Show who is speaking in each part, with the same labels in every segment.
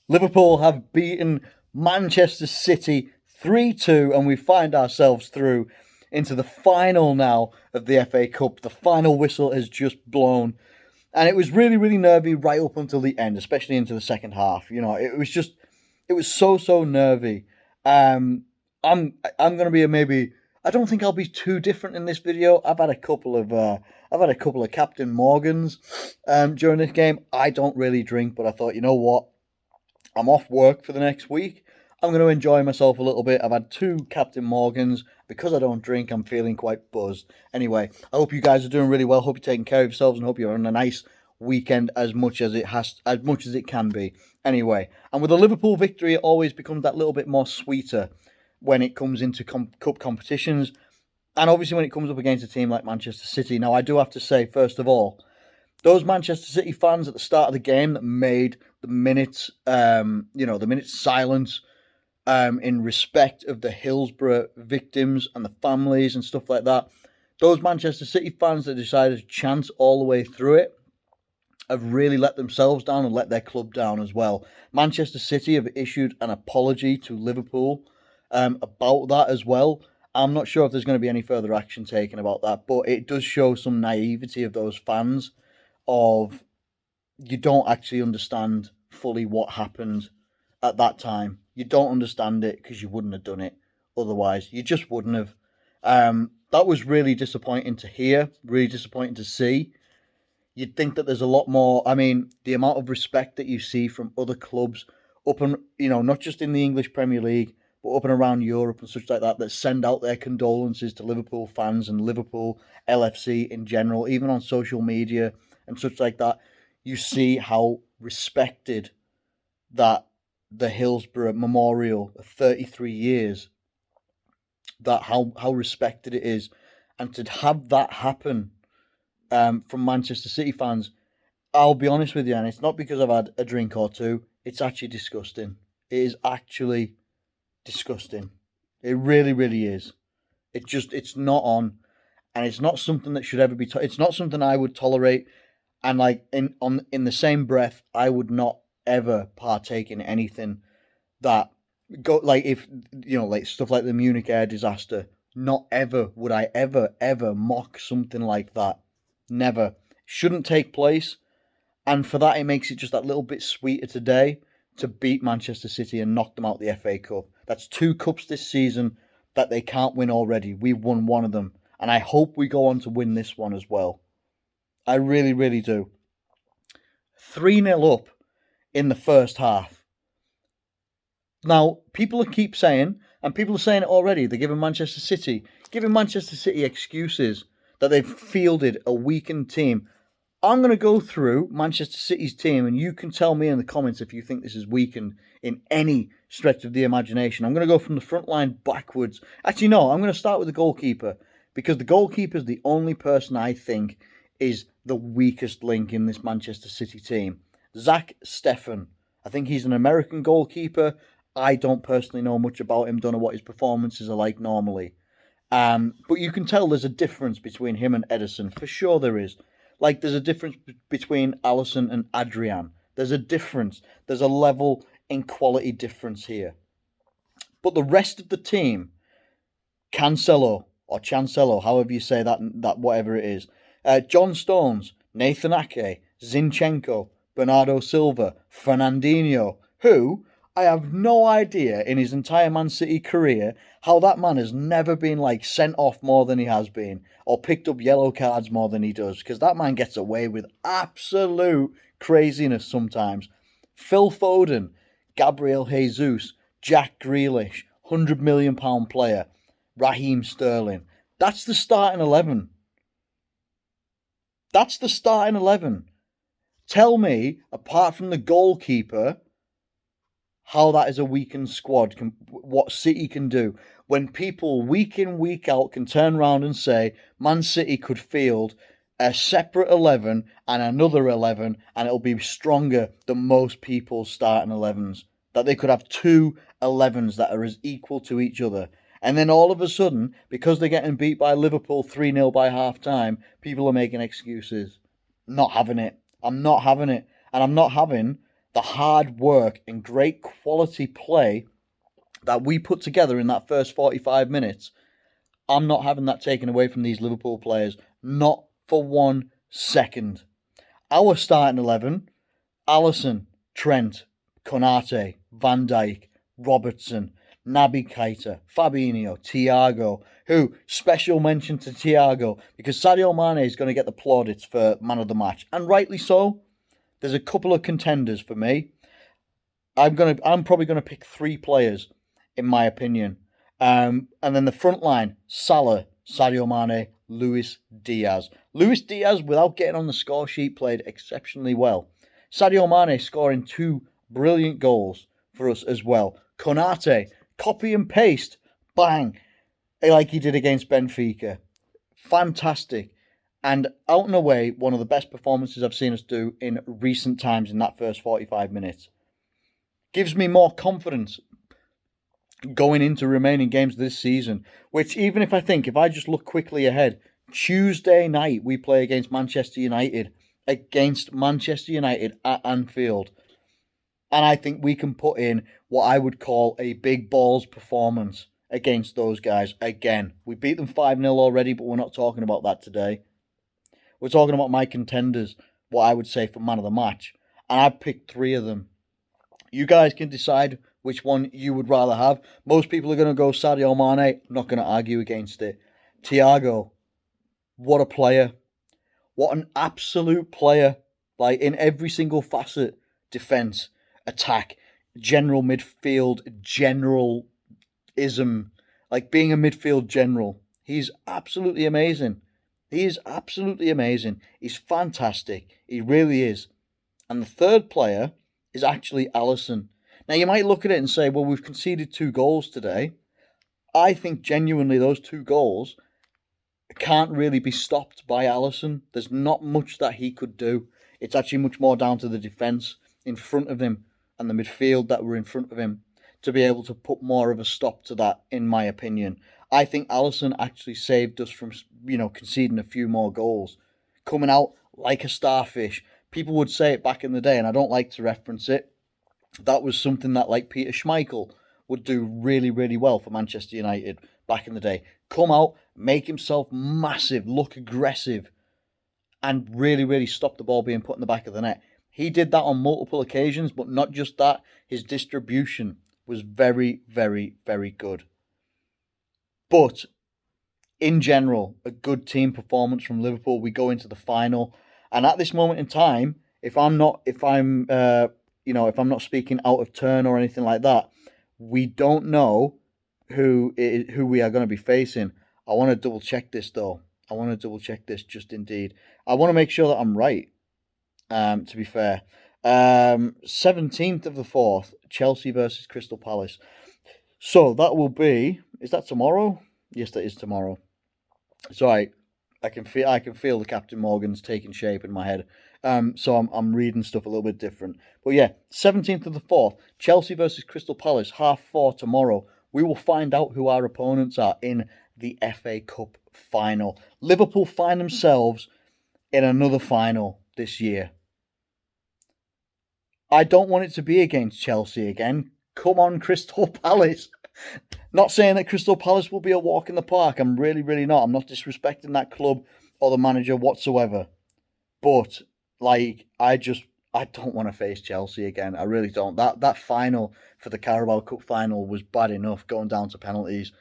Speaker 1: Liverpool have beaten Manchester City 3-2, and we find ourselves through into the final now of the FA Cup. The final whistle has just blown. And it was really, really nervy right up until the end, especially into the second half. You know, it was so nervy. I'm going to be maybe. I don't think I'll be too different in this video. I've had a couple of Captain Morgans during this game. I don't really drink, but I thought, you know what, I'm off work for the next week. I'm going to enjoy myself a little bit. I've had 2 Captain Morgans. Because I don't drink, I'm feeling quite buzzed. Anyway, I hope you guys are doing really well. Hope you're taking care of yourselves and hope you're on a nice weekend as much as it can be. Anyway, and with a Liverpool victory, it always becomes that little bit more sweeter when it comes into cup competitions. And obviously when it comes up against a team like Manchester City. Now, I do have to say, first of all, those Manchester City fans at the start of the game that made the minutes, the minutes silence, in respect of the Hillsborough victims and the families and stuff like that. Those Manchester City fans that decided to chant all the way through it have really let themselves down and let their club down as well. Manchester City have issued an apology to Liverpool about that as well. I'm not sure if there's going to be any further action taken about that, but it does show some naivety of those fans of you don't actually understand fully what happened at that time. You don't understand it because you wouldn't have done it otherwise. You just wouldn't have. That was really disappointing to hear, really disappointing to see. You'd think that there's a lot more. I mean, the amount of respect that you see from other clubs up and, not just in the English Premier League, but up and around Europe and such like that send out their condolences to Liverpool fans and Liverpool LFC in general, even on social media and such like that. You see how respected that the Hillsborough Memorial of 33 years, that how respected it is, and to have that happen from Manchester City fans, I'll be honest with you, and it's not because I've had a drink or two, it's actually disgusting. It is actually disgusting. It really, really is. It's not on, and it's not something that should ever be, it's not something I would tolerate, and like in the same breath, I would not ever partake in anything that go like if like stuff like the Munich air disaster. Not ever would I ever mock something like that. Never. Shouldn't take place. And for that, it makes it just that little bit sweeter today to beat Manchester City and knock them out the FA Cup. That's 2 cups this season that they can't win already. We've won one of them, and I hope we go on to win this one as well. I really, really do. 3-0 up in the first half. Now, people keep saying, and people are saying it already, they're giving Manchester City excuses that they've fielded a weakened team. I'm going to go through Manchester City's team, and you can tell me in the comments if you think this is weakened in any stretch of the imagination. I'm going to go from the front line backwards. Actually, no, I'm going to start with the goalkeeper, because the goalkeeper is the only person I think is the weakest link in this Manchester City team. Zach Steffen. I think he's an American goalkeeper. I don't personally know much about him, don't know what his performances are like normally. But you can tell there's a difference between him and Edison. For sure there is. Like, there's a difference between Alisson and Adrian. There's a difference. There's a level in quality difference here. But the rest of the team, Cancelo, or Chancelo, however you say that whatever it is, John Stones, Nathan Ake, Zinchenko, Bernardo Silva, Fernandinho, who I have no idea in his entire Man City career how that man has never been sent off more than he has been, or picked up yellow cards more than he does, because that man gets away with absolute craziness sometimes. Phil Foden, Gabriel Jesus, Jack Grealish, £100 million player, Raheem Sterling. That's the starting 11. That's the starting 11. Tell me, apart from the goalkeeper, how that is a weakened squad, what City can do. When people week in, week out can turn around and say Man City could field a separate 11 and another 11 and it'll be stronger than most people's starting 11s. That they could have 2 11s that are as equal to each other. And then all of a sudden, because they're getting beat by Liverpool 3-0 by half-time, people are making excuses. Not having it. I'm not having it. And I'm not having the hard work and great quality play that we put together in that first 45 minutes, I'm not having that taken away from these Liverpool players. Not for 1 second. Our starting 11, Alisson, Trent, Konate, Van Dijk, Robertson, Naby Keita, Fabinho, Thiago, who, special mention to Thiago, because Sadio Mane is going to get the plaudits for man of the match, and rightly so. There's a couple of contenders for me. I'm probably gonna pick 3 players, in my opinion. And then the front line, Salah, Sadio Mane, Luis Diaz. Luis Diaz, without getting on the score sheet, played exceptionally well. Sadio Mane scoring 2 brilliant goals for us as well. Konate, copy and paste, bang, like he did against Benfica. Fantastic. And out and away, one of the best performances I've seen us do in recent times in that first 45 minutes. Gives me more confidence going into remaining games this season, which even if I just look quickly ahead, Tuesday night we play against Manchester United at Anfield. And I think we can put in what I would call a big balls performance against those guys again. We beat them 5-0 already, but we're not talking about that today. We're talking about my contenders, what I would say for man of the match. And I've picked 3 of them. You guys can decide which one you would rather have. Most people are going to go Sadio Mane. I'm not going to argue against it. Thiago, what a player. What an absolute player. Like, in every single facet. Defence, attack, general midfield, generalism. Like, being a midfield general. He's absolutely amazing. He is absolutely amazing. He's fantastic. He really is. And the third player is actually Alisson. Now, you might look at it and say, well, we've conceded 2 goals today. I think genuinely those 2 goals can't really be stopped by Alisson. There's not much that he could do. It's actually much more down to the defence in front of him and the midfield that were in front of him to be able to put more of a stop to that, in my opinion. I think Alisson actually saved us from, conceding a few more goals. Coming out like a starfish. People would say it back in the day, and I don't like to reference it. That was something that, like, Peter Schmeichel would do really, really well for Manchester United back in the day. Come out, make himself massive, look aggressive, and really, really stop the ball being put in the back of the net. He did that on multiple occasions, but not just that. His distribution was very, very, very good. But in general, a good team performance from Liverpool. We go into the final, and at this moment in time, if I'm not speaking out of turn or anything like that, we don't know who we are going to be facing. I want to double check this though. Just indeed. I want to make sure that I'm right. To be fair, 17th of the 4th, Chelsea versus Crystal Palace. So that will be. Is that tomorrow? Yes, that is tomorrow. It's all right. I can feel the Captain Morgan's taking shape in my head. So I'm reading stuff a little bit different. But yeah, 17th of the 4th, Chelsea versus Crystal Palace, 4:30 tomorrow. We will find out who our opponents are in the FA Cup final. Liverpool find themselves in another final this year. I don't want it to be against Chelsea again. Come on, Crystal Palace. Not saying that Crystal Palace will be a walk in the park. I'm really, really not. I'm not disrespecting that club or the manager whatsoever. But, like, I don't want to face Chelsea again. I really don't. That final for the Carabao Cup final was bad enough, going down to penalties.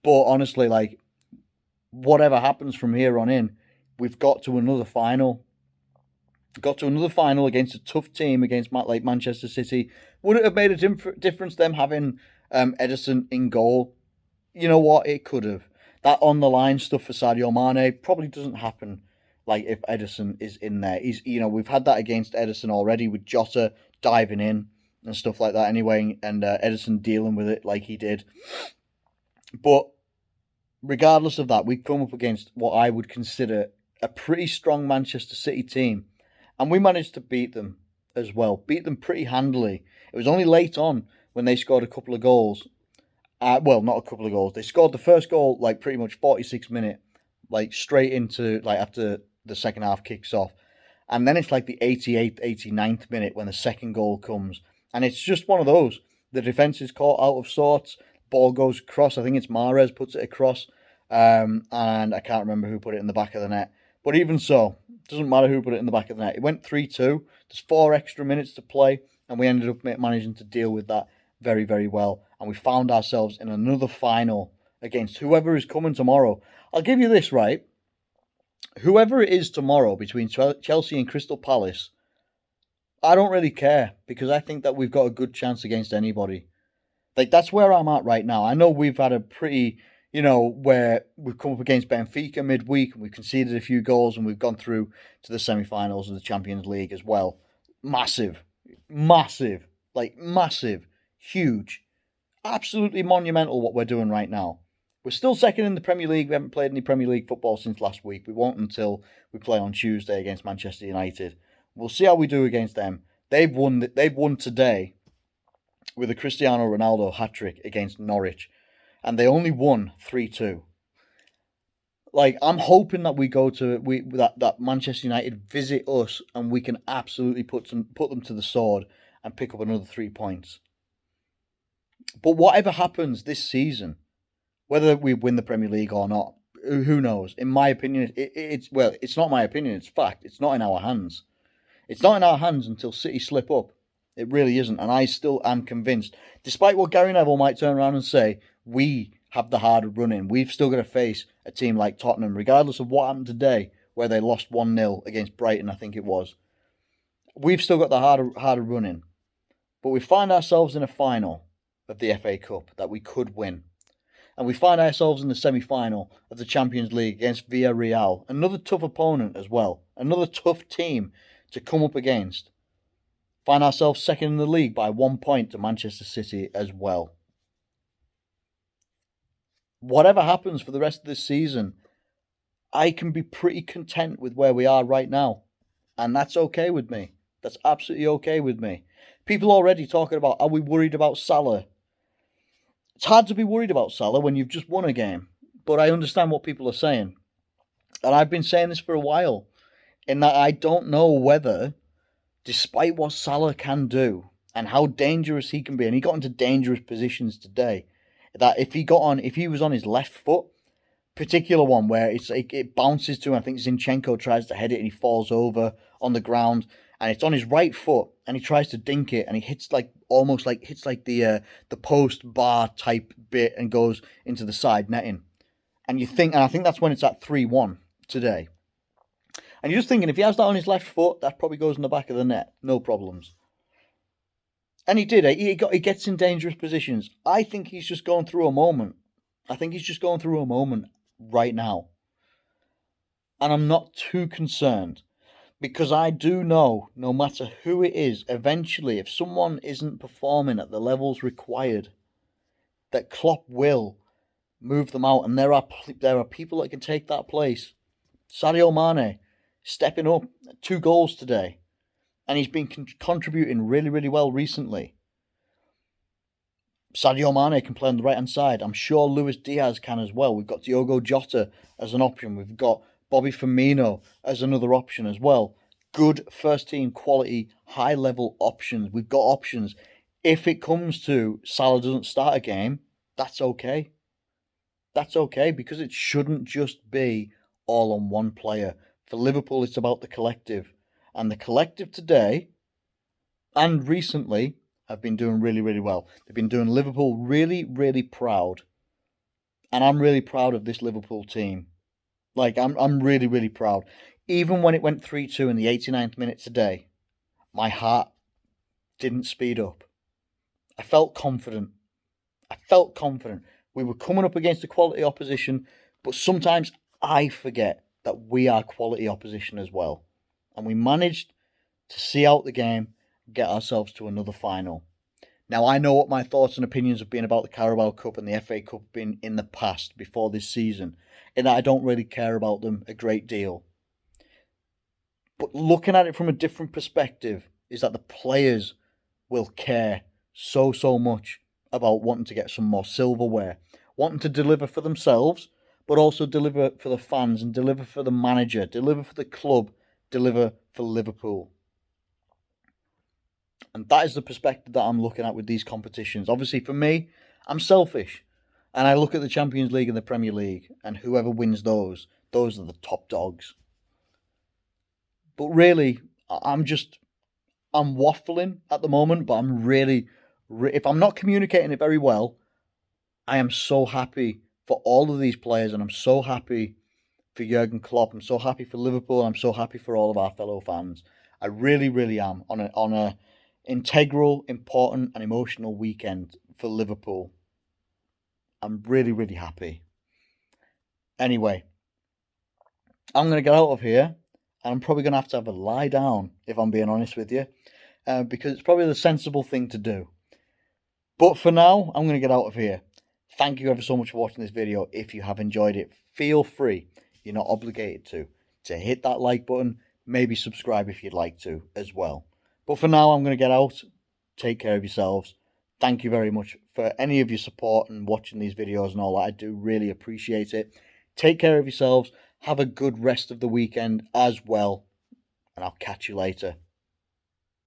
Speaker 1: But honestly, like, whatever happens from here on in, we've got to another final. Got to another final against a tough team, against like Manchester City. Would it have made a difference them having Ederson in goal? You know what? It could have. That on the line stuff for Sadio Mane probably doesn't happen. Like, if Ederson is in there, we've had that against Ederson already with Jota diving in and stuff like that. Anyway, and Ederson dealing with it like he did. But regardless of that, we've come up against what I would consider a pretty strong Manchester City team. And we managed to beat them as well. Beat them pretty handily. It was only late on when they scored a couple of goals. Well, not a couple of goals. They scored the first goal, like, pretty much 46 minutes. Like, straight into, like, after the second half kicks off. And then it's like the 88th, 89th minute when the second goal comes. And it's just one of those. The defence is caught out of sorts. Ball goes across. I think it's Mahrez puts it across. And I can't remember who put it in the back of the net. But even so, it doesn't matter who put it in the back of the net. It went 3-2. There's 4 extra minutes to play. And we ended up managing to deal with that very, very well. And we found ourselves in another final against whoever is coming tomorrow. I'll give you this, right? Whoever it is tomorrow between Chelsea and Crystal Palace, I don't really care because I think that we've got a good chance against anybody. Like, that's where I'm at right now. I know we've had a pretty, where we've come up against Benfica midweek and we've conceded a few goals and we've gone through to the semi-finals of the Champions League as well. Massive, huge, absolutely monumental what we're doing right now. We're still second in the Premier League. We haven't played any Premier League football since last week. We won't until we play on Tuesday against Manchester United. We'll see how we do against them. They've won today with a Cristiano Ronaldo hat-trick against Norwich. And they only won 3-2. Like, I'm hoping that we go to that Manchester United visit us and we can absolutely put them to the sword and pick up another 3 points. But whatever happens this season, whether we win the Premier League or not, who knows? In my opinion, it's not my opinion, it's fact. It's not in our hands. It's not in our hands until City slip up. It really isn't. And I still am convinced, despite what Gary Neville might turn around and say, we have the harder run-in. We've still got to face a team like Tottenham, regardless of what happened today, where they lost 1-0 against Brighton, I think it was. We've still got the harder run-in. But we find ourselves in a final of the FA Cup that we could win. And we find ourselves in the semi-final of the Champions League against Villarreal. Another tough opponent as well. Another tough team to come up against. Find ourselves second in the league by 1 point to Manchester City as well. Whatever happens for the rest of this season, I can be pretty content with where we are right now. And that's okay with me. That's absolutely okay with me. People already talking about, are we worried about Salah? It's hard to be worried about Salah when you've just won a game. But I understand what people are saying. And I've been saying this for a while. In that I don't know whether, despite what Salah can do and how dangerous he can be, and he got into dangerous positions today, that if he was on his left foot, particular one where it bounces to him, I think Zinchenko tries to head it and he falls over on the ground, and it's on his right foot and he tries to dink it and he hits the post bar type bit and goes into the side netting. And I think that's when it's at 3-1 today. And you're just thinking, if he has that on his left foot, that probably goes in the back of the net. No problems. And he did. He gets in dangerous positions. I think he's just going through a moment. Right now. And I'm not too concerned. Because I do know, no matter who it is, eventually, if someone isn't performing at the levels required, that Klopp will move them out. And there are people that can take that place. Sadio Manè, stepping up, 2 goals today. And he's been contributing really, really well recently. Sadio Manè can play on the right-hand side. I'm sure Luis Diaz can as well. We've got Diogo Jota as an option. We've got Bobby Firmino as another option as well. Good first-team quality, high-level options. We've got options. If it comes to Salah doesn't start a game, that's okay. That's okay, because it shouldn't just be all on one player. For Liverpool, it's about the collective. And the collective today and recently have been doing really, really well. They've been doing Liverpool really, really proud. And I'm really proud of this Liverpool team. Like, I'm really, really proud. Even when it went 3-2 in the 89th minute today, my heart didn't speed up. I felt confident. We were coming up against a quality opposition, but sometimes I forget that we are quality opposition as well. And we managed to see out the game, get ourselves to another final. Now, I know what my thoughts and opinions have been about the Carabao Cup and the FA Cup been in the past, before this season, in that I don't really care about them a great deal. But looking at it from a different perspective is that the players will care so much about wanting to get some more silverware, wanting to deliver for themselves, but also deliver for the fans and deliver for the manager, deliver for the club, deliver for Liverpool. And that is the perspective that I'm looking at with these competitions. Obviously, for me, I'm selfish. And I look at the Champions League and the Premier League, and whoever wins those are the top dogs. But really, I'm waffling at the moment, but I'm really, if I'm not communicating it very well, I am so happy for all of these players, and I'm so happy for Jurgen Klopp. I'm so happy for Liverpool. I'm so happy for all of our fellow fans. I really, really am on a integral, important, and emotional weekend for Liverpool. I'm really, really happy. Anyway, I'm going to get out of here, and I'm probably going to have a lie down, if I'm being honest with you, because it's probably the sensible thing to do. But for now, I'm going to get out of here. Thank you ever so much for watching this video. If you have enjoyed it, feel free, you're not obligated to hit that like button, maybe subscribe if you'd like to as well. But for now, I'm going to get out. Take care of yourselves. Thank you very much for any of your support and watching these videos and all that. I do really appreciate it. Take care of yourselves. Have a good rest of the weekend as well. And I'll catch you later.